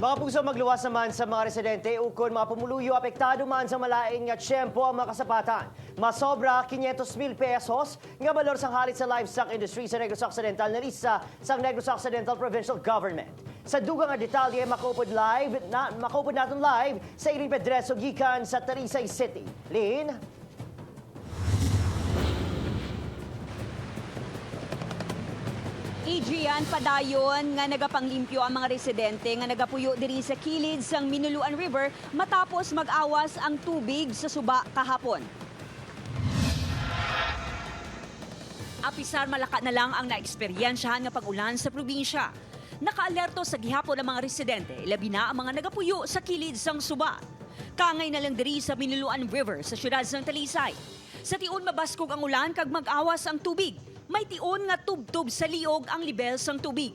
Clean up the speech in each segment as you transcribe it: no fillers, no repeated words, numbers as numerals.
Mga puso magluwas naman sa mga residente ukon mga pumuluyo apektado man sa malaing nga tiyempo ang mga kasapatan. Masobra 500,000 pesos nga balor sang halit sa livestock industry sa Negros Occidental na lista sa Negros Occidental Provincial Government. Sa dugang nga detalye makupod natin live sa Iling Pedreso gikan sa Talisay City. Lin? Adrian padayon nga nagapanglimpyo ang mga residente nga nagapuyo diri sa kilid sang Minuluan River matapos mag-awas ang tubig sa suba kahapon. Apisar malaka na lang ang naeksperyensyahan nga pag-ulan sa probinsya. Nakaalerto sa gihapon ang mga residente, labi na ang mga nagapuyo sa kilid sang suba. Kangay na lang diri sa Minuluan River sa siyudad ng Talisay. Sa tiun mabaskog ang ulan kag mag-awas ang tubig. May tion nga tubtub sa liog ang libel sang tubig.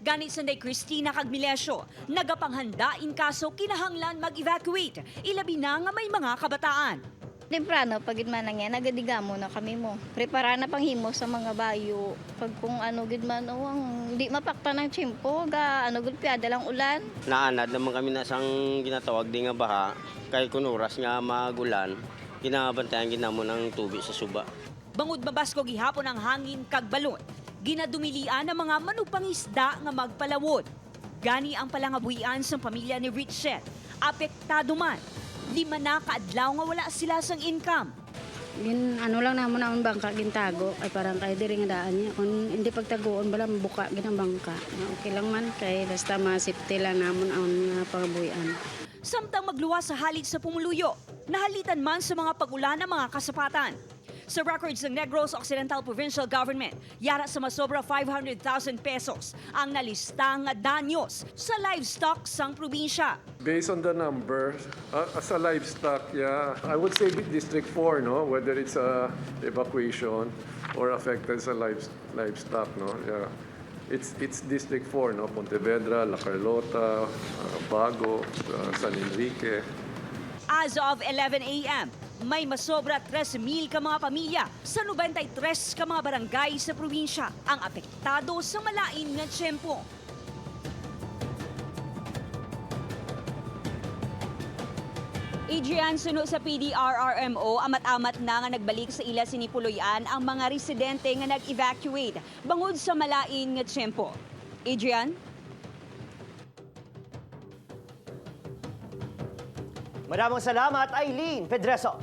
Ganit sanday Cristina kag Milesio, nagapanghandain kaso kinahanglan mag-evacuate. Ilabi na nga may mga kabataan. Temprano, pag man nga, nagadigamo na kami mo. Prepara na panghimo sa mga bayo. Pag kung ano gid man, ang di mapakta ng tiyempo, gulpiada lang ulan. Naanad naman kami na sang ginatawag di nga baha. Kay kunuras nga magulan, ginabantayan ginamo ng tubig sa suba. Bangod mabasko gihapon ang hangin kag balon. Ginadumilian ang mga manupangisda nga magpalawod. Gani ang palangabuhian sa pamilya ni Richet. Apektado man. 5 na kaadlaw nga wala sila sang income. Ano lang namon ang bangka gintago ay parang kay diri nga daan niya. Kung hindi pagtaguon bala mabuka ginang bangka. Okay lang man kay basta masipti lang namon ang pangabuhian. Samtang magluwas sa halit sa pumuluyo, nahalitan man sa mga pag-ulan ang mga kasapatan. Sa records ng Negros Occidental Provincial Government, yara sa masobra 500,000 pesos ang nalistang danyos sa livestock sang probinsya. Based on the number, as a livestock, yeah, I would say District 4, no? Whether it's evacuation or affected sa livestock, no? Yeah. It's District 4, no? Pontevedra, La Carlota, Bago, San Enrique. As of 11 a.m., may masobra 3,000 ka mga pamilya sa 93 ka mga barangay sa probinsya ang apektado sa malain nga tiyempo. Adrian, suno sa PDRRMO, amat-amat na nga nagbalik sa ila Sinipuloyan ang mga residente nga nag-evacuate bangod sa malain nga tiyempo. Adrian? Maraming salamat, Eileen Pedreso.